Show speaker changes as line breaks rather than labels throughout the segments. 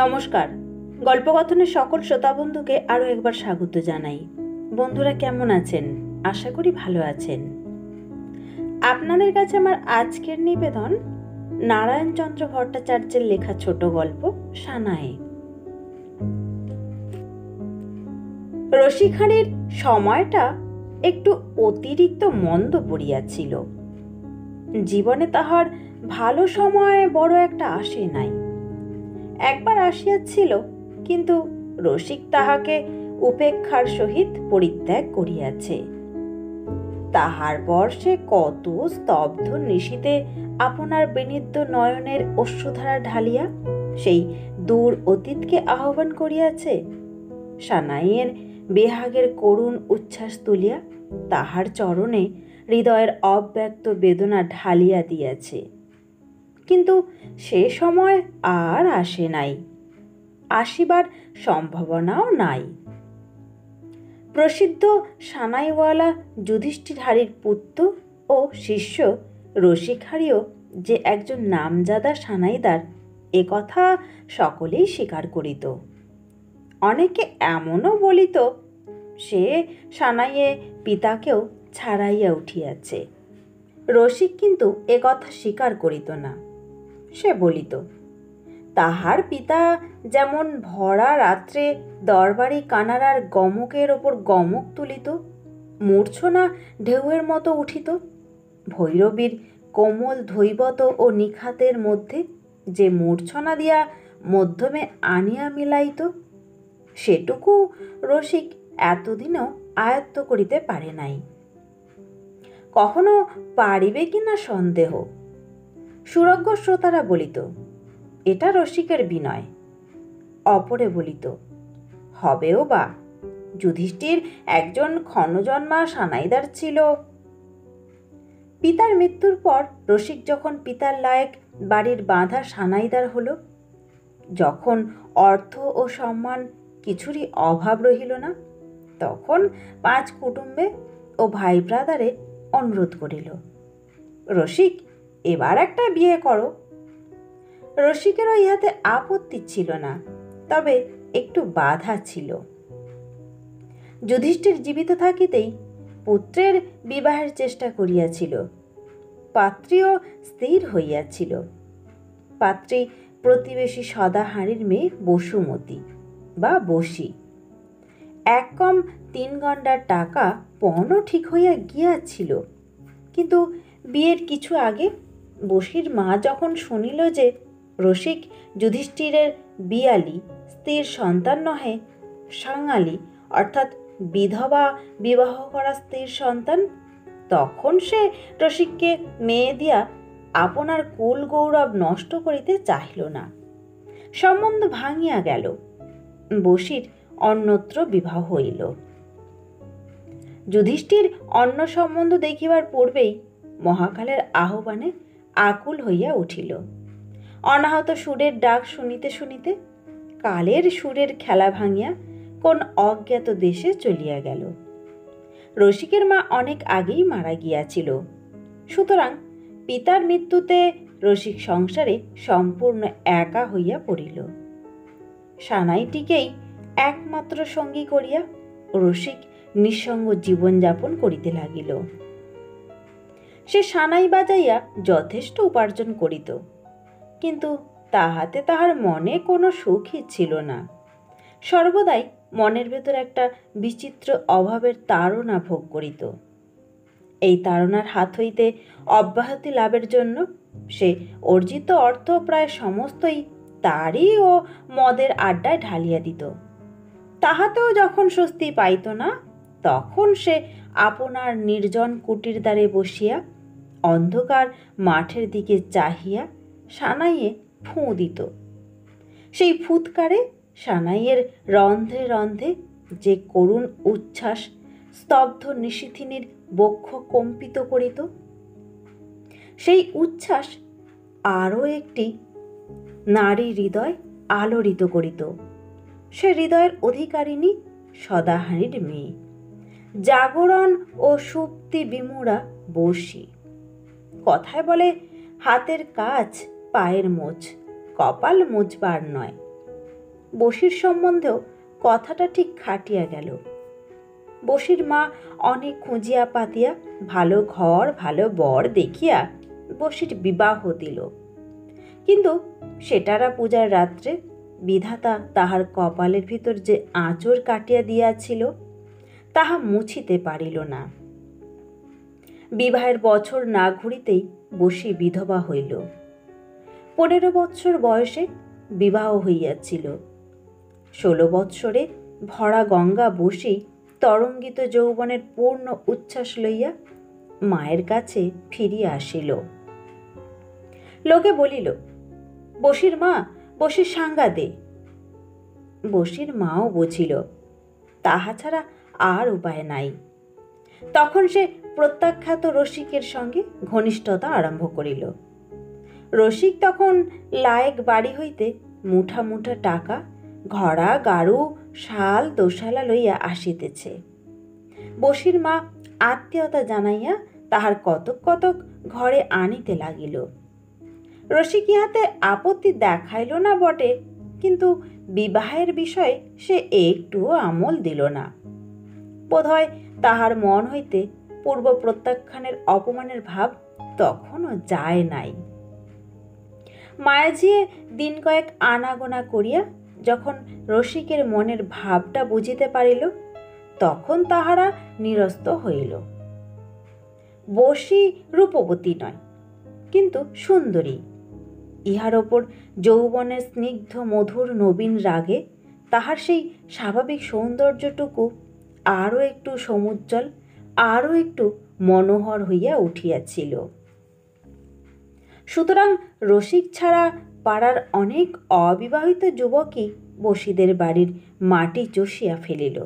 নমস্কার। গল্পকথনের সকল শ্রোতা বন্ধুকে আরও একবার স্বাগত জানাই। বন্ধুরা কেমন আছেন? আশা করি ভালো আছেন। আপনাদের কাছে আমার আজকের নিবেদন নারায়ণচন্দ্র ভট্টাচার্যের লেখা ছোট গল্প সানায়ে। রসিকহারির সময়টা একটু অতিরিক্ত মন্দ পড়িয়াছিল। জীবনে তাহার ভালো সময় বড় একটা আসে নাই। একবার আসিয়াছিল, কিন্তু রসিক তাহাকে উপেক্ষার সহিত পরিত্যাগ করিয়াছে। তাহার পর সে কত স্তব্ধ নিশীতে আপনার বিনিদ্য নয়নের অশ্রুধারা ঢালিয়া সেই দূর অতীতকে আহ্বান করিয়াছে। সানাইয়ের বেহাগের করুণ উচ্ছ্বাস তুলিয়া তাহার চরণে হৃদয়ের অব্যক্ত বেদনা ঢালিয়া দিয়াছে। কিন্তু সে সময় আর আসে নাই, আসিবার সম্ভাবনাও নাই। প্রসিদ্ধ সানাইওয়ালা যুধিষ্ঠিরহারির পুত্র ও শিষ্য রসিকহারিও যে একজন নামজাদা সানাইদার, এ কথা সকলেই স্বীকার করিত। অনেকে এমনও বলিত সে সানাইয়ে পিতাকেও ছাড়াইয়া উঠিয়াছে। রসিক কিন্তু এ কথা স্বীকার করিত না। সে বলিত, তাহার পিতা যেমন ভরা রাত্রে দরবারি কানারার গমকের ওপর গমক তুলিত, মূর্ছনা ঢেউয়ের মতো উঠিত, ভৈরবীর কোমল ধৈবত ও নিখাতের মধ্যে যে মূর্ছনা দিয়া মধ্যমে আনিয়া মিলাইত, সেটুকু রসিক এতদিনেও আয়ত্ত করিতে পারে নাই। কখনো পারিবে কিনা সন্দেহ। সুরজ্ঞ শ্রোতারা বলিত, এটা রসিকের বিনয়। অপরে বলিত, হবেও বা, যুধিষ্ঠির একজন ক্ষণজন্মা সানাইদার ছিল। পিতার মৃত্যুর পর রসিক যখন পিতার লায়েক বাড়ির বাঁধা সানাইদার হল, যখন অর্থ ও সম্মান কিছুরই অভাব রহিল না, তখন 5 কুটুম্বে ও ভাই ব্রাদারে অনুরোধ করিল, রসিক এবার একটা বিয়ে করো। রসিকেরও ইহাতে আপত্তি ছিল না, তবে একটু বাধা ছিল। যুধিষ্ঠির জীবিত থাকিতেই পুত্রের বিবাহের চেষ্টা করিয়াছিল। পাত্রীও স্থির হইয়াছিল। পাত্রী প্রতিবেশী সদাহারির মেয়ে বসুমতী বা বসি। এক কম 3 গণ্ডার টাকা পণও ঠিক হইয়া গিয়াছিল। কিন্তু বিয়ের কিছু আগে বসির মা যখন শুনিল যে রসিক যুধিষ্ঠিরের বিয়ালি স্থির সন্তান নহে, সাঙালি অর্থাৎ বিধবা বিবাহ করা স্ত্রীর সন্তান, তখন সে রসিককে মেয়ে দিয়া আপনার কুল গৌরব নষ্ট করিতে চাহিল না। সম্বন্ধ ভাঙিয়া গেল। বসির অন্যত্র বিবাহ হইল। যুধিষ্ঠির অন্য সম্বন্ধ দেখিবার পূর্বেই মহাকালের আহ্বানে আকুল হইয়া উঠিল। অনাহত সুরের ডাক শুনিতে শুনিতে কালের সুরের খেলা ভাঙিয়া কোন অজ্ঞাত দেশে চলিয়া গেল। রসিকের মা অনেক আগেই মারা গিয়াছিল। সুতরাং পিতার মৃত্যুতে রসিক সংসারে সম্পূর্ণ একা হইয়া পড়িল। সানাইটিকেই একমাত্র সঙ্গী করিয়া রসিক নিঃসঙ্গ জীবনযাপন করিতে লাগিল। সে সানাই বাজাইয়া যথেষ্ট উপার্জন করিত, কিন্তু তাহাতে তাহার মনে কোনো সুখই ছিল না। সর্বদাই মনের ভেতর একটা বিচিত্র অভাবের তাড়না ভোগ করিত। এই তাড়নার হাত হইতে অব্যাহতি লাভের জন্য সে অর্জিত অর্থ প্রায় সমস্তই তাড়ি ও মদের আড্ডায় ঢালিয়া দিত। তাহাতেও যখন স্বস্তি পাইত না, তখন সে আপনার নির্জন কুটির দ্বারে বসিয়া অন্ধকার মাঠের দিকে চাহিয়া সানাইয়ে ফুঁ দিত। সেই ফুৎকারে সানাইয়ের রন্ধ্রে রন্ধ্রে যে করুণ উচ্ছ্বাস স্তব্ধ নিশীথিনীর বক্ষ কম্পিত করিত, সেই উচ্ছ্বাস আরও একটি নারী হৃদয় আলোড়িত করিত। সে হৃদয়ের অধিকারিণী সদাহারির মেয়ে, জাগরণ ও সুপ্তি বিমূঢ়া বসি। কথায় বলে, হাতের কাজ পায়ের মোচ, কপাল মুছবার নয়। বসির সম্বন্ধেও কথাটা ঠিক খাটিয়া গেল। বসির মা অনেক খুঁজিয়া পাতিয়া ভালো ঘর ভালো বর দেখিয়া বসির বিবাহ দিল। কিন্তু সেটারা পূজার রাত্রে বিধাতা তাহার কপালের ভিতর যে আঁচড় কাটিয়া দিয়াছিল তাহা মুছিতে পারিল না। বিবাহের বছর না ঘুরিতেই বসি বিধবা হইল। 15 বৎসর বয়সে বিবাহ হইয়াছিল। 16 বৎসরে ভরা গঙ্গা বসি তরঙ্গিত যৌবনের পূর্ণ উচ্ছ্বাস লইয়া মায়ের কাছে ফিরিয়া আসিল। লোকে বলিল, বসির মা, বসির সাঙ্গা দে। বসির মাও বুঝিল তাহা ছাড়া আর উপায় নাই। তখন সে প্রত্যাখ্যাত রসিকের সঙ্গে ঘনিষ্ঠতা আরম্ভ করিল। রসিক তখন লায়েক বাড়ি হইতে মুঠা মুঠা টাকা, ঘড়া গাড়ু শাল দোশালা লইয়া আসিতেছে। বসির মা আত্মীয়তা জানাইয়া তাহার কতক কতক ঘরে আনিতে লাগিল। রসিক ইহাতে আপত্তি দেখাইল না বটে, কিন্তু বিবাহের বিষয়ে সে একটুও আমল দিল না। বোধহয় তাহার মন হইতে পূর্ব প্রত্যাখ্যানের অপমানের ভাব তখনও যায় নাই। মায়াজিয়ে দিন কয়েক আনাগোনা করিয়া যখন রসিকের মনের ভাবটা বুঝিতে পারিল, তখন তাহারা নিরস্ত হইল। বসি রূপবতী নয়, কিন্তু সুন্দরী। ইহার ওপর যৌবনের স্নিগ্ধ মধুর নবীন রাগে তাহার সেই স্বাভাবিক সৌন্দর্যটুকু আরও একটু সমুজ্জ্বল, আরও একটু মনোহর হইয়া উঠিয়াছিল। সুতরাং রসিক ছাড়া পাড়ার অনেক অবিবাহিত যুবকই বসিদের বাড়ির মাটি চষিয়া ফেলিল।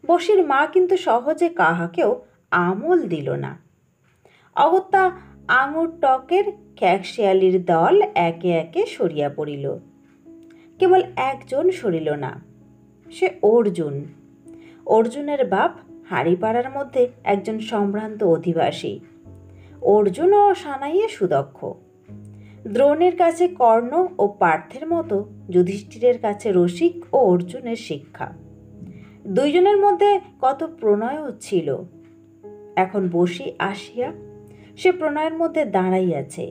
বসির মা কিন্তু সহজে কাহাকেও আমল দিল না। অগত্যা আঙুর টকের খ্যাকশিয়ালির দল একে একে সরিয়া পড়িল। কেবল একজন সরিল না, সে অর্জুন। অর্জুনের বাপ হাড়িপাড়ার মধ্যে একজন সম্ভ্রান্ত অধিবাসী। অর্জুন ও সানাইয়ে সুদক্ষ। দ্রোণের কাছে কর্ণ ও পার্থের মতো যুধিষ্ঠিরের কাছে রসিক ও অর্জুনের শিক্ষা। দুইজনের মধ্যে কত প্রণয়ও ছিল। এখন বসি আসিয়া সে প্রণয়ের মধ্যে দাঁড়াইয়াছে।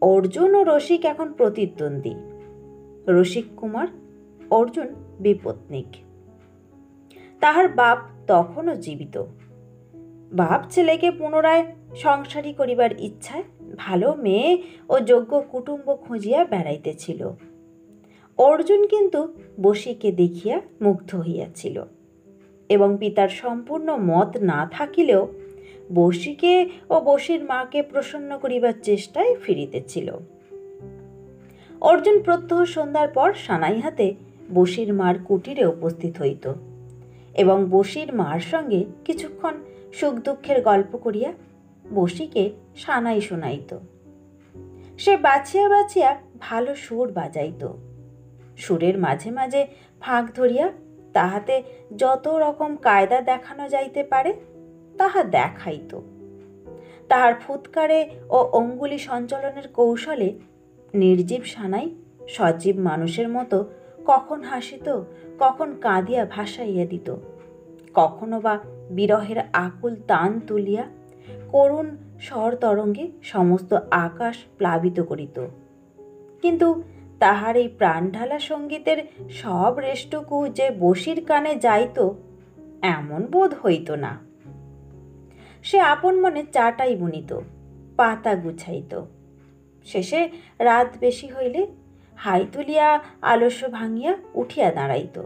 অর্জুন ও রসিক এখন প্রতিদ্বন্দ্বী। রসিক কুমার, অর্জুন বিপত্নিক। তাহার বাপ তখনও জীবিত। বাপ ছেলেকে পুনরায় সংসারী করিবার ইচ্ছায় ভালো মেয়ে ও যোগ্য কুটুম্ব খুঁজিয়া বেড়াইতেছিল। অর্জুন কিন্তু বসিকে দেখিয়া মুগ্ধ হইয়াছিল এবং পিতার সম্পূর্ণ মত না থাকিলেও বসিকে ও বসির মাকে প্রসন্ন করিবার চেষ্টায় ফিরিতেছিল। অর্জুন প্রত্যহ সন্ধ্যার পর সানাই হাতে বসির মার কুটিরে উপস্থিত হইত এবং বসির মার সঙ্গে কিছুক্ষণ সুখ দুঃখের গল্প করিয়া বসিকে সানাই শোনাইত। সে বাছিয়া বাছিয়া ভালো সুর বাজাইত। সুরের মাঝে মাঝে ফাঁক ধরিয়া তাহাতে যত রকম কায়দা দেখানো যাইতে পারে তাহা দেখাইত। তাহার ফুৎকারে ও অঙ্গুলি সঞ্চালনের কৌশলে নির্জীব সানাই সজীব মানুষের মতো কখন হাসিত, কখন কাঁদিয়া ভাসাইয়া দিত, কখনো বা বিরহের আকুল তান তুলিয়া করুণ স্বর তরঙ্গে সমস্ত আকাশ প্লাবিত করিত। কিন্তু তাহার এই প্রাণঢালা সঙ্গীতের সব রেশটুকু যে বসির কানে যাইত এমন বোধ হইত না। সে আপন মনে চাটাই বুনিত, পাতা গুছাইত। শেষে রাত বেশি হইলে হাই তুলিয়া আলস্য ভাঙিয়া উঠিয়া দাঁড়াইত।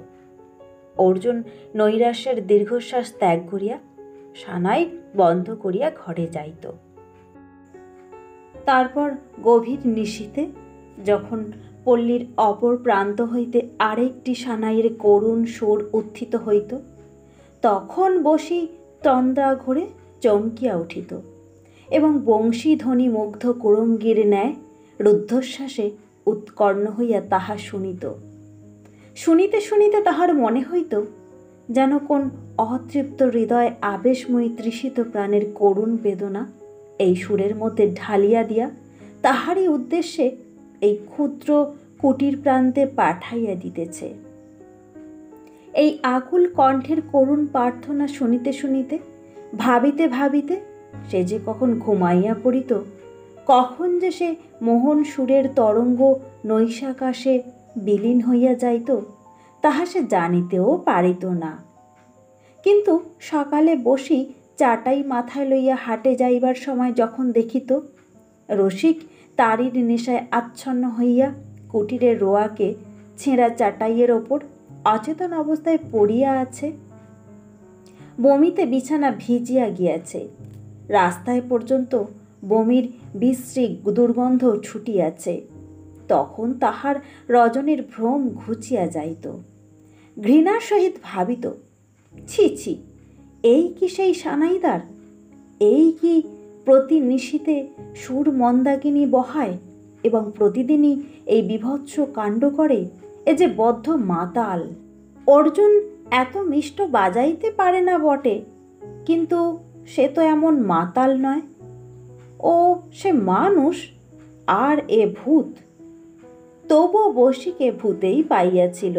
অর্জুন নৈরাশ্যের দীর্ঘশ্বাস ত্যাগ করিয়া সানাই বন্ধ করিয়া ঘরে যাইত। তারপর গভীর নিশীথে যখন পল্লীর অপর প্রান্ত হইতে আরেকটি সানাইয়ের করুণ সুর উত্থিত হইত, তখন বসি তন্দ্রা ঘরে চমকিয়া উঠিত এবং বংশীধ্বনি মুগ্ধ কুরঙ্গীর ন্যায় রুদ্ধশ্বাসে উৎকর্ণ হইয়া তাহা শুনিত। শুনিতে শুনিতে তাহার মনে হইত যেন কোন অতৃপ্ত হৃদয় আবেশময়ী তৃষিত প্রাণের করুণ বেদনা এই সুরের মধ্যে ঢালিয়া দিয়া তাহারই উদ্দেশ্যে এই ক্ষুদ্র কুটির প্রান্তে পাঠাইয়া দিতেছে। এই আকুল কণ্ঠের করুণ প্রার্থনা শুনিতে শুনিতে, ভাবিতে ভাবিতে সে যে কখন ঘুমাইয়া পড়িত, কখন যে সে মোহন সুরের তরঙ্গ নৈশাকাশে বিলীন হইয়া যাইত, তাহা সে জানিতেও পারিত না। কিন্তু সকালে বসি চাটাই মাথায় লইয়া হাটে যাইবার সময় যখন দেখিত রসিক তারির নেশায় আচ্ছন্ন হইয়া কুটিরের রোয়াকে ছেঁড়া চাটাইয়ের ওপর অচেতন অবস্থায় পড়িয়া আছে, বমিতে বিছানা ভিজিয়া গিয়াছে, রাস্তায় পর্যন্ত বমির বিশ্রী দুর্গন্ধ ছুটিয়াছে, তখন তাহার রজনীর ভ্রম ঘুচিয়া যাইত। ঘৃণার সহিত ভাবিত, ছি ছি, এই কি সেই সানাইদার? এই কি প্রতি নিশীতে সুর মন্দাকিনী বহায় এবং প্রতিদিনই এই বিভৎস কাণ্ড করে? এ যে বদ্ধ মাতাল। অর্জুন এত মিষ্ট বাজাইতে পারে না বটে, কিন্তু সে তো এমন মাতাল নয়। ও সে মানুষ, আর এ ভূত। তবুও বসিকে ভূতেই পাইয়াছিল।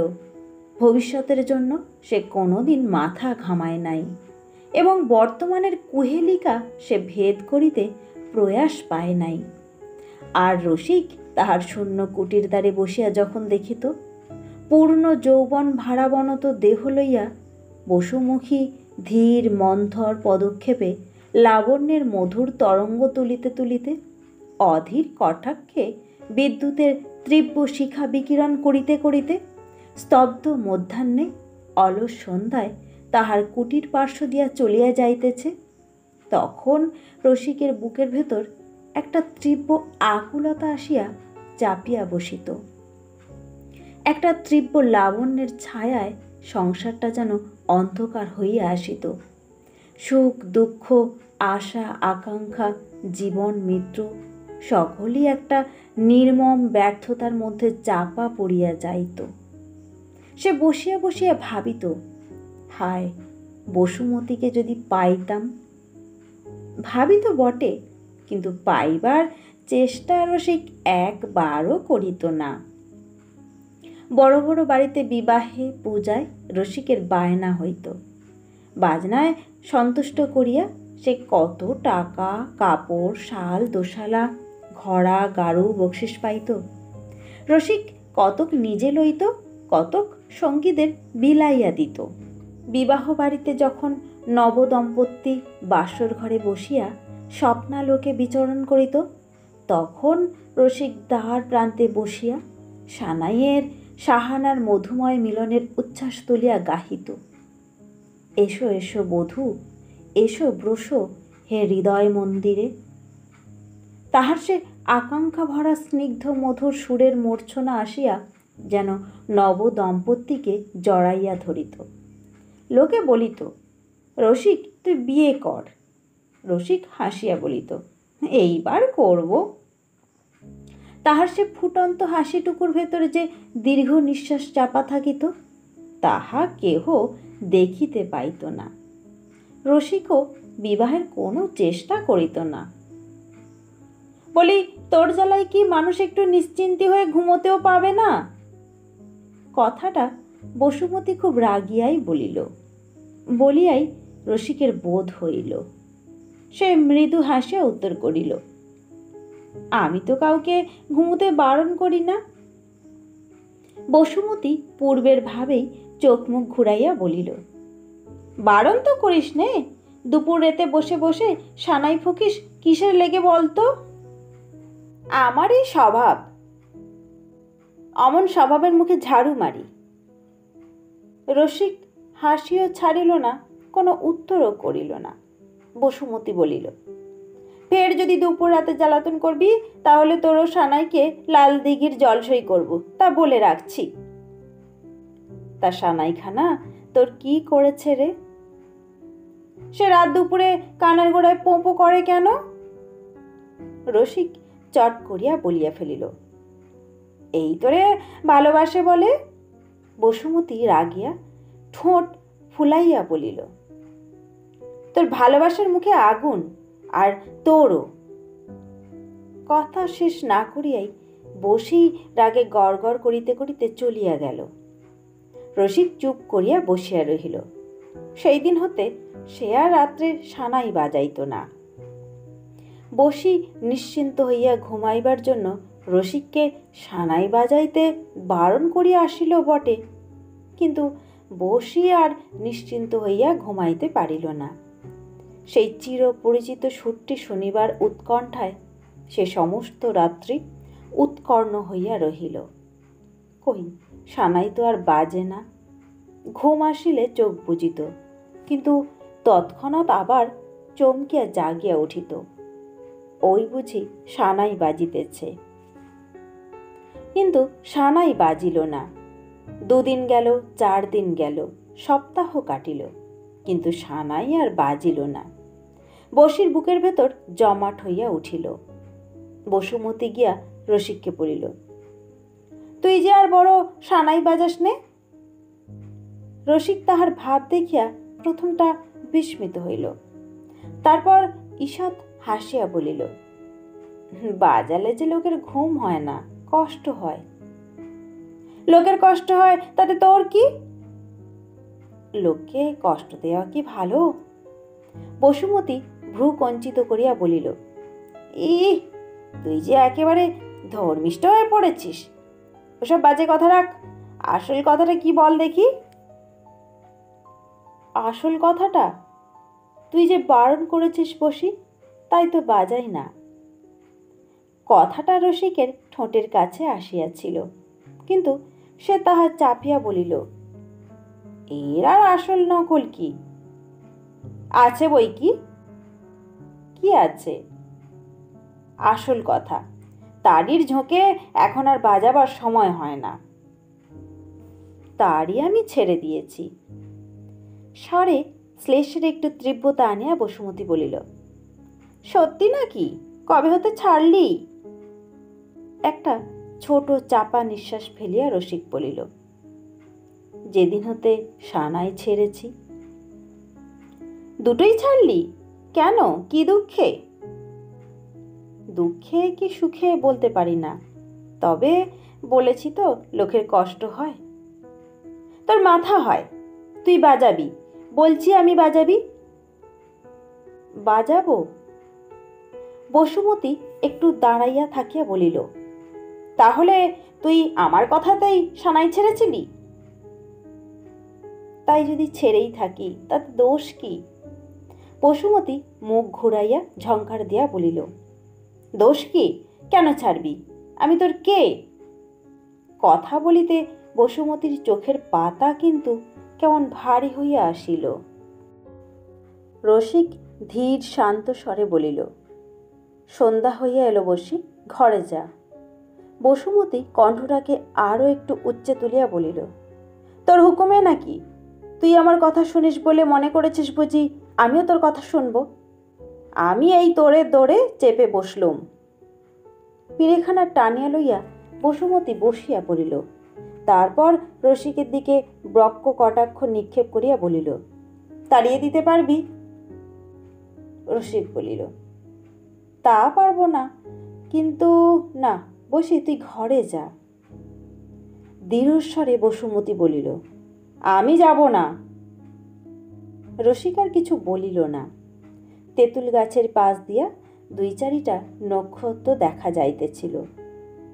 ভবিষ্যতের জন্য সে কোনোদিন মাথা ঘামায় নাই এবং বর্তমানের কুহেলিকা সে ভেদ করিতে প্রয়াস পায় নাই। আর রসিক তাহার শূন্য কুটির দ্বারে বসিয়া যখন দেখিত পূর্ণ যৌবন ভারাবনত দেহ লইয়া বসুমুখী ধীর মন্থর পদক্ষেপে লাবণ্যের মধুর তরঙ্গ তুলিতে তুলিতে, অধীর কটাক্ষে বিদ্যুতের তীব্র শিখা বিকিরণ করিতে করিতে স্তব্ধ মধ্যাহ্নে অলস সন্ধ্যায় তাহার কুটির পার্শ্ব দিয়া চলিয়া যাইতেছে, তখন রসিকের বুকের ভেতর একটা তীব্র আকুলতা আসিয়া চাপিয়া বসিত। একটা তীব্র লাবণ্যের ছায়ায় সংসারটা যেন অন্ধকার হইয়া আসিত। সুখ দুঃখ, আশা আকাঙ্ক্ষা, জীবন মৃত্যু সকলই একটা নির্মম ব্যর্থতার মধ্যে চাপা পড়িয়া যাইত। সে বসিয়া বসিয়া ভাবিত, হায়, বসুমতীকে যদি পাইতাম। ভাবিত বটে, কিন্তু পাইবার চেষ্টা রসিক একবারও করিত না। বড় বড় বাড়িতে বিবাহে পূজায় রসিকের বায়না হইত। বাজনায় সন্তুষ্ট করিয়া সে কত টাকা, কাপড়, শাল, দোশালা, ঘড়া, গাড়ু বকশিস পাইত। রসিক কতক নিজে লইত, কতক সঙ্গীদের বিলাইয়া দিত। বিবাহ বাড়িতে যখন নবদম্পতি বাসর ঘরে বসিয়া স্বপ্নালোকে বিচরণ করিত, তখন রসিক দ্বার প্রান্তে বসিয়া সানাইয়ের সাহানার মধুময় মিলনের উচ্ছ্বাস তুলিয়া গাহিত, এসো এসো বধূ, এসো ব্রসো হে হৃদয় মন্দিরে। তাহার সে আকাঙ্ক্ষা ভরা স্নিগ্ধ মধুর সুরের মূর্ছনা আসিয়া যেন নবদম্পতিকে জড়াইয়া ধরিত। লোকে বলিত, রসিক তুই বিয়ে কর। রসিক হাসিয়া বলিত, এইবার করব। তাহার সে ফুটন্ত হাসিটুকুর ভেতরে যে দীর্ঘ নিঃশ্বাস চাপা থাকিত, তাহা কেহ দেখিতে পাইত না। রসিকও বিবাহের কোনো চেষ্টা করিত না। বলি, তোর জ্বালায় কি মানুষ একটু নিশ্চিন্তি হয়ে ঘুমোতেও পাবে না? কথাটা বসুমতী খুব রাগিয়াই বলিল। বলিয়াই রসিকের বোধ হইল। সে মৃদু হাসিয়া উত্তর করিল, আমি তো কাউকে ঘুমোতে বারণ করি না। বসুমতী পূর্বের ভাবেই চোখ মুখ ঘুরাইয়া বলিল, বারণ তো করিস নে, দুপুর রাতে বসে বসে সানাই ফকিস কিসের লেগে বলতো? আমার এই স্বভাব, অমন স্বভাবের মুখে ঝাড়ু মারি। রসিক হাসিও ছাড়িল না, কোনো উত্তরও করিল না। বসুমতী বলিল, ফের যদি দুপুর রাতে জ্বালাতন করবি, তাহলে তোরও সানাইকে লাল দিঘির জলসই করব, তা বলে রাখছি। তা সানাইখানা তোর কি করেছে রে? সে রাত দুপুরে কানের গোড়ায় পোঁপো করে কেন? রসিক চট করিয়া বলিয়া ফেলিল, এই তোরে ভালোবাসে বলে। বসুমতী রাগিয়া ঠোঁট ফুলাইয়া বলিল, তোর ভালোবাসার মুখে আগুন, আর তোরও। কথা শেষ না করিয়াই বসি রাগে গড় করিতে করিতে চলিয়া গেল। রসিক চুপ করিয়া বসিয়া রহিল। সেই দিন হতে সে আর রাত্রে সানাই বাজাইত না। বসি নিশ্চিন্ত হইয়া ঘুমাইবার জন্য রসিককে সানাই বাজাইতে বারণ করিয়া আসিল বটে, কিন্তু বসি আর নিশ্চিন্ত হইয়া ঘুমাইতে পারিল না। সেই চিরপরিচিত সুরটি শুনিবার উৎকণ্ঠায় সে সমস্ত রাত্রি উৎকর্ণ হইয়া রহিল। কই, সানাই তো আর বাজে না। ঘুম আসিলে চোখ বুজিত, কিন্তু তৎক্ষণাৎ আবার চমকিয়া জাগিয়া উঠিত। ওই বুঝি সানাই বাজিতেছে। কিন্তু সানাই বাজিল না। 2 দিন গেল, 4 দিন গেল, সপ্তাহ কাটিল, কিন্তু সানাই আর বাজিল না। বসির বুকের ভেতর জমাট হইয়া উঠিল। বসুমতী গিয়া রসিককে বলিল, তুই যে আর বড় সানাই বাজাস নে। রসিক তাহার ভাব দেখিয়া প্রথমটা বিস্মিত হইল, তারপর ঈষৎ হাসিয়া বলিল, বাজালে যে লোকের ঘুম হয় না, কষ্ট হয়। লোকের কষ্ট হয় তাতে তোর কি? লোককে কষ্ট দেওয়া কি ভালো? বসুমতী ভ্রু কঞ্চিত করিয়া বলিল, তুই যে একেবারে ধর্মিষ্ঠ হয়ে পড়েছিস। ওসব বাজে কথা রাখ, আসল কথাটা কি বল দেখি। আসল কথাটা? তুই যে বারণ করেছিস বসি, তাই তো বাজাই না। কথাটা রসিকের ঠোঁটের কাছে আসিয়াছিল, কিন্তু সে তাহা চাপিয়া বলিল, এর আর আসল নকল কি আছে? বই কি? কি আছে? আসল কথা। তারির ঝোঁকে এখন আর বাজাবার সময় হয় না। তারই আমি ছেড়ে দিয়েছি। স্বরে শ্লেষের একটু তীব্রতা আনিয়া বসুমতী বলিল, সত্যি নাকি? কবে হতে ছাড়লি? একটা ছোট চাপা নিঃশ্বাস ফেলিয়া রসিক বলিল, যেদিন হতে সানাই ছেড়েছি। দুটোই ছাড়লি? কেন, কি দুঃখে? দুঃখে কি সুখে বলতে পারি না, তবে বলেছি তো লোকের কষ্ট হয়। তোর মাথা হয়, তুই বাজাবি। বলছি আমি বাজাবি। বাজাবো? বসুমতী একটু দাঁড়াইয়া থাকিয়া বলিল, তাহলে তুই আমার কথাতেই সানাই ছেড়েছিলি? তাই যদি ছেড়েই থাকি, তাতে দোষ কি? বসুমতী মুখ ঘুরাইয়া ঝংকার দিয়া বলিল, দোষ কি? কেন ছাড়বি? আমি তোর কে? কথা বলিতে বসুমতীর চোখের পাতা কিন্তু কেমন ভারী হইয়া আসিল। রসিক ধীর শান্ত স্বরে বলিল, সন্ধ্যা হইয়া এলো বসি, ঘরে যা। বসুমতী কণ্ঠটাকে আরও একটু উচ্চে তুলিয়া বলিল, তোর হুকুমে নাকি? তুই আমার কথা শুনিস বলে মনে করেছিস বুঝি আমিও তোর কথা শুনব? আমি এই তোরে দৌড়ে চেপে বসলুম। পিড়েখানা টানিয়া লইয়া বসুমতী বসিয়া পড়িল। তারপর রসিকের দিকে ব্রক্ষ কটাক্ষ নিক্ষেপ করিয়া বলিল, তাড়িয়ে দিতে পারবি? রসিক বলিল, তা পারবো না, কিন্তু না বসি, তুই ঘরে যা। দৃঢ়স্বরে বসুমতী বলিল, আমি যাব না। রসিক আর কিছু বলিল না। তেঁতুল গাছের পাশ দিয়া 2-4টা নক্ষত্র দেখা যাইতেছিল।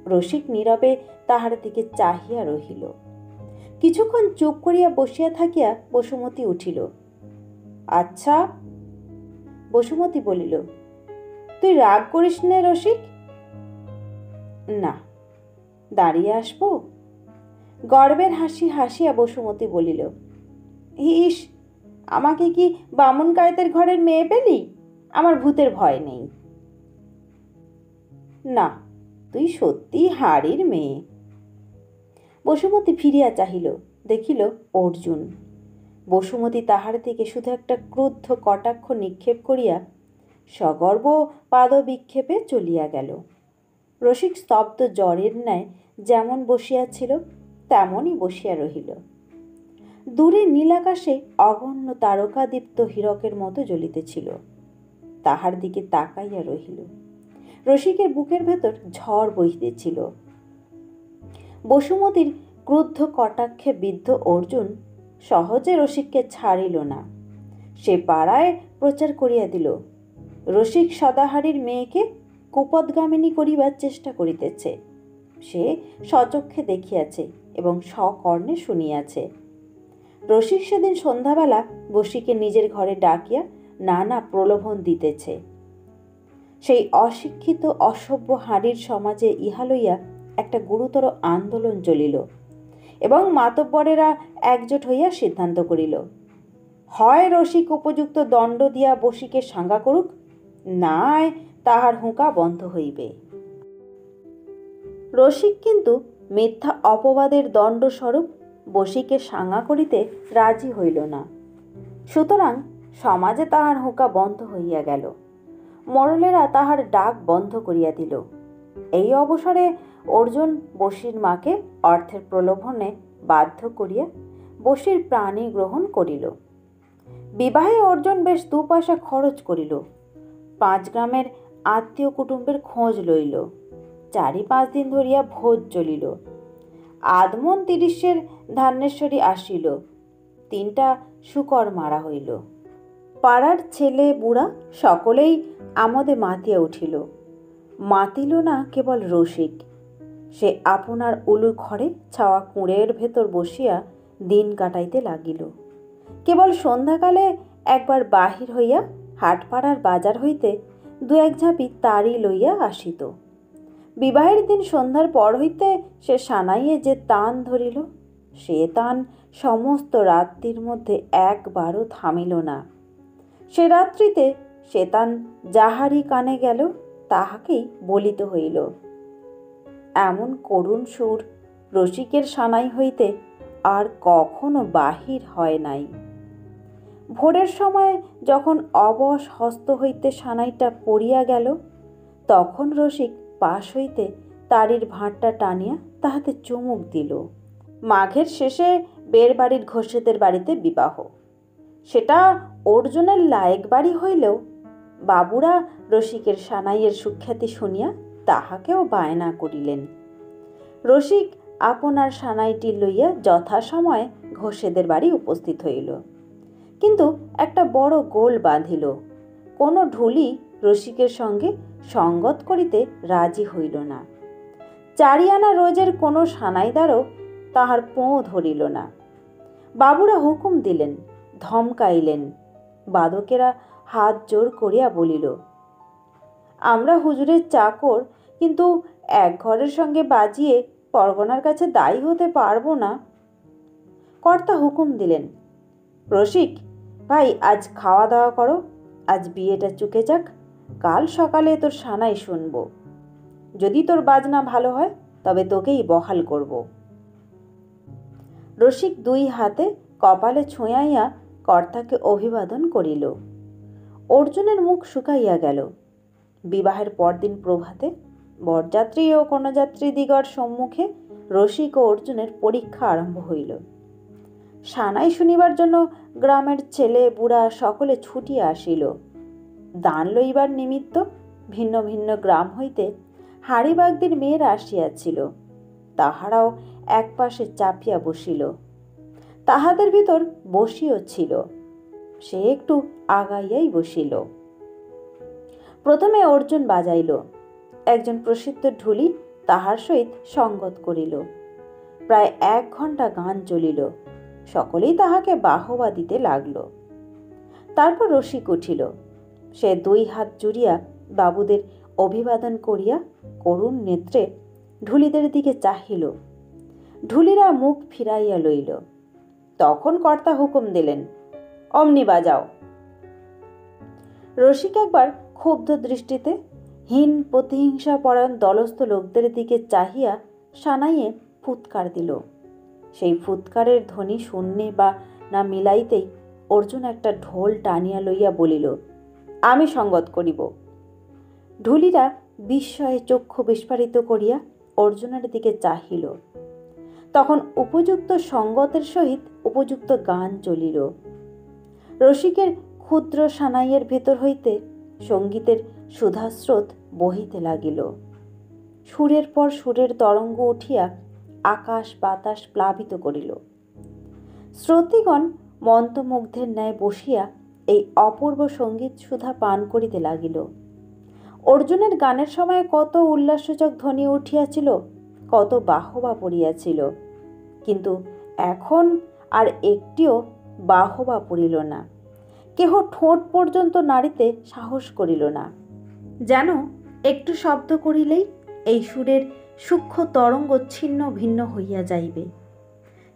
রসিক নীরবে তাহার দিকে চাহিয়া রহিল। কিছুক্ষণ চুপ করিয়া বসিয়া থাকিয়া বসুমতী উঠিল। আচ্ছা। বসুমতী বলিল, তুই রাগ করিস নে রসিক। না। দাঁড়িয়ে আসবো? গর্বের হাসি হাসিয়া বসুমতী বলিল, ইস, আমাকে কি বামুন কায়েতের ঘরের মেয়ে পেলি? আমার ভূতের ভয় নেই। না, তুই সত্যি হাড়ির মেয়ে। বসুমতী ফিরিয়া চাহিল, দেখিল অর্জুন। বসুমতী তাহার দিকে শুধু একটা ক্রুদ্ধ কটাক্ষ নিক্ষেপ করিয়া সগর্ব পাদবিক্ষেপে চলিয়া গেল। রসিক স্তব্ধ জ্বরের ন্যায় যেমন বসিয়াছিল তেমনই বসিয়া রহিল। দূরে নীলাকাশে অগণ্য তারকাদীপ্ত হীরকের মতো জ্বলিতেছিল। তাহার দিকে তাকাইয়া রহিল। রসিকের বুকের ভেতর ঝড় বহিতেছিল। বসুমতীর ক্রুদ্ধ কটাক্ষে বিদ্ধ অর্জুন সহজে রসিককে ছাড়িল না। সে পাড়ায় প্রচার করিয়া দিল, রসিক সদাহারীর মেয়েকে কুপদগামিনী করিবার চেষ্টা করিতেছে। সে স্বচক্ষে দেখিয়াছে এবং সকর্ণে শুনিয়াছে। রসিক সেদিন সন্ধ্যাবেলা বসিকে নিজের ঘরে ডাকিয়া নানা প্রলোভন দিতেছে। সেই অশিক্ষিত অসভ্য হাঁড়ির সমাজে ইহা লইয়া একটা গুরুতর আন্দোলন চলিল এবং মাতব্বরেরা একজোট হইয়া সিদ্ধান্ত করিল, হয় রসিক উপযুক্ত দণ্ড দিয়া বসিকে সাঙ্গা করুক, নাই তাহার হুঁকা বন্ধ হইবে। রসিক কিন্তু মিথ্যা অপবাদের দণ্ডস্বরূপ বসিকে সাঙ্গা করিতে রাজি হইল না। সুতরাং সমাজে তাহার হুঁকা বন্ধ হইয়া গেল। মোড়লেরা তাহার ডাক বন্ধ করিয়া দিল। এই অবসরে অর্জুন বসির মাকে অর্থের প্রলোভনে বাধ্য করিয়া বসির প্রাণী গ্রহণ করিল। বিবাহে অর্জুন বেশ 2 পয়সা খরচ করিল। 5 গ্রামের আত্মীয় কুটুম্বের খোঁজ লইল। 4-5 দিন ধরিয়া ভোজ চলিল। আদমন 30-এর ধান্যেশ্বরী আসিল। 3টা শুকর মারা হইল। পাড়ার ছেলে বুড়া সকলেই আমোদে মাতিয়া উঠিল। মাতিল না কেবল রসিক। সে আপনার উলু ঘরে ছাওয়া কুঁড়ের ভেতর বসিয়া দিন কাটাইতে লাগিল। কেবল সন্ধ্যাকালে একবার বাহির হইয়া হাটপাড়ার বাজার হইতে 2-1 ঝাঁপি তাড়ি লইয়া আসিত। বিবাহের দিন সন্ধ্যার পর হইতে সে সানাইয়ে যে তান ধরিল, সে তান সমস্ত রাত্রির মধ্যে একবারও থামিল না। সে রাত্রিতে সে তান যাহারই কানে গেল তাহাকেই বলিতে হইল। এমন করুণ সুর রসিকের সানাই হইতে আর কখনো বাহির হয় নাই। ভোরের সময় যখন অবশ হস্ত হইতে সানাইটা পড়িয়া গেল, তখন রসিক পাশ হইতে তাড়ির ভাঁটটা টানিয়া তাহাতে চুমুক দিল। মাঘের শেষে বের বাড়ির ঘোষেদের বাড়িতে বিবাহ। সেটা অর্জুনের লায়েক বাড়ি হইলেও বাবুরা রসিকের সানাইয়ের সুখ্যাতি শুনিয়া তাহাকেও বায়না করিলেন। রসিক আপনার সানাইটি লইয়া যথাসময়ে ঘোষেদের বাড়ি উপস্থিত হইল, কিন্তু একটা বড় গোল বাঁধিল। কোনো ঢুলি রসিকের সঙ্গে সঙ্গত করিতে রাজি হইল না। 4 আনা রোজের কোনো সানাইদারও তাহার পোঁ ধরিল না। বাবুরা হুকুম দিলেন, ধমকাইলেন। বাদকেরা হাত জোর করিয়া বলিল, আমরা হুজুরের চাকর, কিন্তু এক ঘরের সঙ্গে বাজিয়ে পরগনার কাছে দায়ী হতে পারবো না। কর্তা হুকুম দিলেন, রসিক ভাই, আজ খাওয়া দাওয়া করো, আজ বিয়েটা চুকে যাক, কাল সকালে তোর সানাই শুনব। যদি তোর বাজনা ভালো হয় তবে তোকেই বহাল করব। রসিক 2 হাতে কপালে ছুঁয়াইয়া কর্তাকে অভিবাদন করিল। অর্জুনের মুখ শুকাইয়া গেল। বিবাহের পরদিন প্রভাতে বরযাত্রী ও কন্যাযাত্রী দিগর সম্মুখে রসিক ও অর্জুনের পরীক্ষা আরম্ভ হইল। সানাই শুনিবার জন্য গ্রামের ছেলে বুড়া সকলে ছুটিয়া আসিল। দান লইবার নিমিত্ত ভিন্ন ভিন্ন গ্রাম হইতে হাড়িবাগদির মেয়েরা আসিয়াছিল। তাহারাও এক পাশে চাপিয়া বসিল। তাহাদের ভিতর বসিও ছিল। সে একটু আগাইয়াই বসিল। প্রথমে অর্জুন বাজাইল। একজন প্রসিদ্ধ ঢুলি তাহার সহিত সঙ্গত করিল। প্রায় 1 ঘণ্টা গান চলিল। সকলেই তাহাকে বাহবা দিতে লাগল। তারপর রসিক উঠিল। সে 2 হাত জুড়িয়া বাবুদের অভিবাদন করিয়া করুণ নেত্রে ঢুলিদের দিকে চাহিল। ঢুলিরা মুখ ফিরাইয়া লইল। তখন কর্তা হুকুম দিলেন, অমনি বাজাও। রসিক একবার ক্ষুব্ধ দৃষ্টিতে হীন প্রতিহিংসা পরায়ণ দলস্থ লোকদের দিকে চাহিয়া সানাইয়ে ফুৎকার দিল। সেই ফুৎকারের ধ্বনি শূন্যে বা না মিলাইতেই অর্জুন একটা ঢোল টানিয়া লইয়া বলিল, আমি সঙ্গত করিব। ঢুলিরা বিস্ময়ে চক্ষু বিস্ফারিত করিয়া অর্জুনের দিকে চাহিল। তখন উপযুক্ত সঙ্গতের সহিত উপযুক্ত গান চলিল। রসিকের ক্ষুদ্র সানাইয়ের ভেতর হইতে সঙ্গীতের সুধাস্রোত বহিতে লাগিল। সুরের পর সুরের তরঙ্গ উঠিয়া আকাশ বাতাস প্লাবিত করিল। শ্রোতৃগণ মন্ত্রমুগ্ধের ন্যায় বসিয়া এই অপূর্ব সঙ্গীত সুধা পান করিতে লাগিল। অর্জুনের গানের সময় কত উল্লাসসূচক ধ্বনি উঠিয়াছিল, কত বাহবা পড়িয়াছিল, কিন্তু এখন আর একটিও বাহবা পড়িল না। কেহ ঠোঁট পর্যন্ত নাড়িতে সাহস করিল না। যেন একটু শব্দ করিলেই এই সুরের সূক্ষ্ম তরঙ্গ ছিন্ন ভিন্ন হইয়া যাইবে।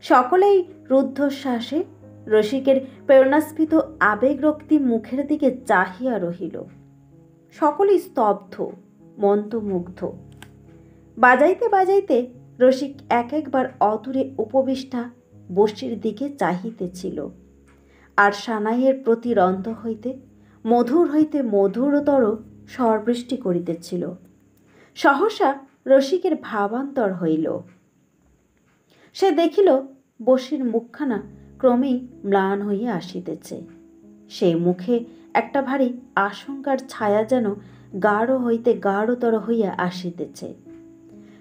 সকলেই রুদ্ধশ্বাসে রসিকের প্রেরণাস্ফীত আবেগরক্তি মুখের দিকে চাহিয়া রহিল। সকলেই স্তব্ধ, মন্ত্রমুগ্ধ। বাজাইতে বাজাইতে রসিক এক একবার অদূরে উপবিষ্টা বসির দিকে চাহিতেছিল, আর সানাইয়ের প্রতি রন্ধ্র হইতে মধুরতর স্বরবৃষ্টি করিতেছিল। সহসা রসিকের ভাবান্তর হইল। সে দেখিল বসির মুখখানা ক্রমেই ম্লান হইয়া আসিতেছে। সেই মুখে একটা ভারী আশঙ্কার ছায়া যেন গাঢ় হইতে গাঢ়তর হইয়া আসিতেছে।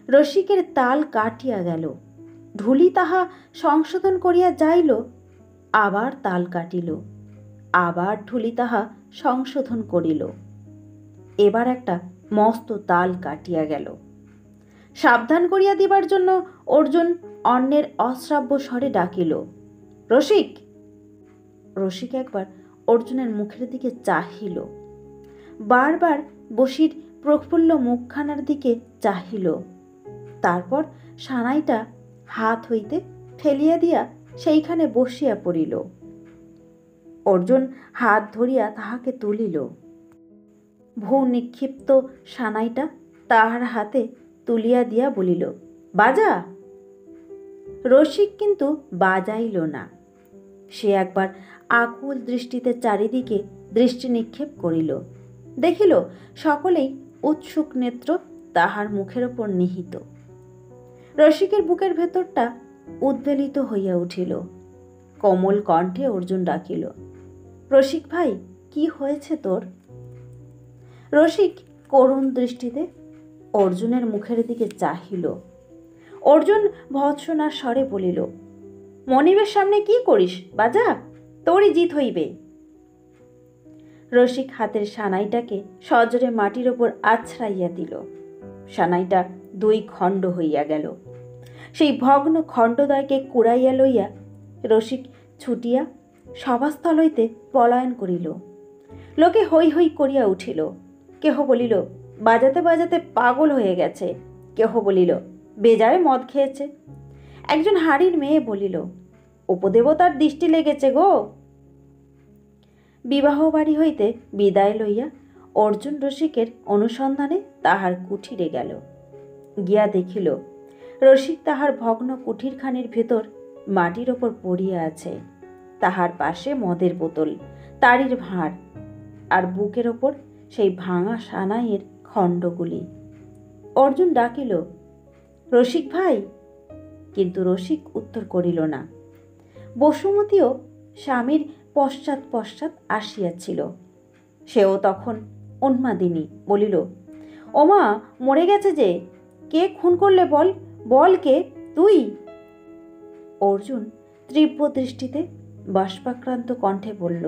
রসিকের তাল কাটিয়া গেল। ঢুলি তাহা সংশোধন করিয়া যাইল, আবার তাল কাটিল, আবার ঢুলি তাহা সংশোধন করিল। এবার একটা মস্ত তাল কাটিয়া গেল। সাবধান করিয়া দিবার জন্য অর্জুন অন্যের অশ্রাব্য স্বরে ডাকিল, রসিক। রসিক একবার অর্জুনের মুখের দিকে চাহিল, বারবার বসির প্রফুল্ল মুখখানার দিকে চাহিল, তারপর সানাইটা হাত হইতে ফেলিয়া দিয়া সেইখানে বসিয়া পড়িল। অর্জুন হাত ধরিয়া তাহাকে তুলিল। ভূ নিক্ষিপ্ত সানাইটা তাহার হাতে তুলিয়া দিয়া বলিল, বাজা। রসিক কিন্তু বাজাইল না। সে একবার আকুল দৃষ্টিতে চারিদিকে দৃষ্টি নিক্ষেপ করিল। দেখিল সকলেই উৎসুক নেত্র তাহার মুখের ওপর নিহিত। রসিকের বুকের ভেতরটা উদ্বেলিত হইয়া উঠিল। কোমল কণ্ঠে অর্জুন ডাকিল, রসিক ভাই, কি হয়েছে তোর? রসিক করুণ দৃষ্টিতে অর্জুনের মুখের দিকে চাহিল। অর্জুন ভৎসনার স্বরে বলিল, মনিবের সামনে কি করিস বাজা, তোরই জিত হইবে। রসিক হাতের সানাইটাকে সজোরে মাটির ওপর আছড়াইয়া দিল। সানাইটা দুই খণ্ড হইয়া গেল। সেই ভগ্ন খণ্ডদ্বয়কে কুড়াইয়া লইয়া রসিক ছুটিয়া সভাস্থল হইতে পলায়ন করিল। লোকে হৈ হৈ করিয়া উঠিল। কেহ বলিল, বাজাতে বাজাতে পাগল হয়ে গেছে। কেহ বলিল, বেজায় মদ খেয়েছে। একজন হাড়ির মেয়ে বলিল, উপদেবতার দৃষ্টি লেগেছে গো। বিবাহ বাড়ি হইতে বিদায় লইয়া অর্জুন রসিকের অনুসন্ধানে তাহার কুঠিরে গেল। গিয়া দেখিল রসিক তাহার ভগ্ন কুঠিরখানির ভেতর মাটির ওপর পড়িয়া আছে। তাহার পাশে মদের বোতল, তাড়ির ভাঁড়, আর বুকের ওপর সেই ভাঙা সানাইয়ের খণ্ডগুলি। অর্জুন ডাকিল, রসিক ভাই, কিন্তু রসিক উত্তর করিল না। বসুমতীও স্বামীর পশ্চাৎ পশ্চাৎ আসিয়াছিল। সেও তখন উন্মাদিনী, বলিল, ওমা, মরে গেছে যে, কে খুন করলে বল, বল কে, তুই? অর্জুন তীব্র দৃষ্টিতে বাষ্পাক্রান্ত কণ্ঠে বলল,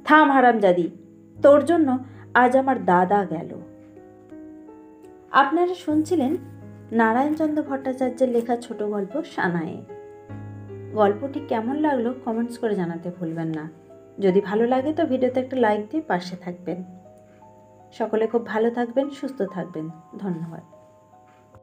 থাম হারামজাদি, তোর জন্য আজ আমার দাদা গেল। আপনারা শুনছিলেন নারায়ণচন্দ্র ভট্টাচার্যের লেখা ছোট গল্প সানায়ে। গল্পটি কেমন লাগলো কমেন্টস করে জানাতে ভুলবেন না। যদি ভালো লাগে তো ভিডিওতে একটা লাইক দিয়ে পাশে থাকবেন। সকলে খুব ভালো থাকবেন, সুস্থ থাকবেন। ধন্যবাদ।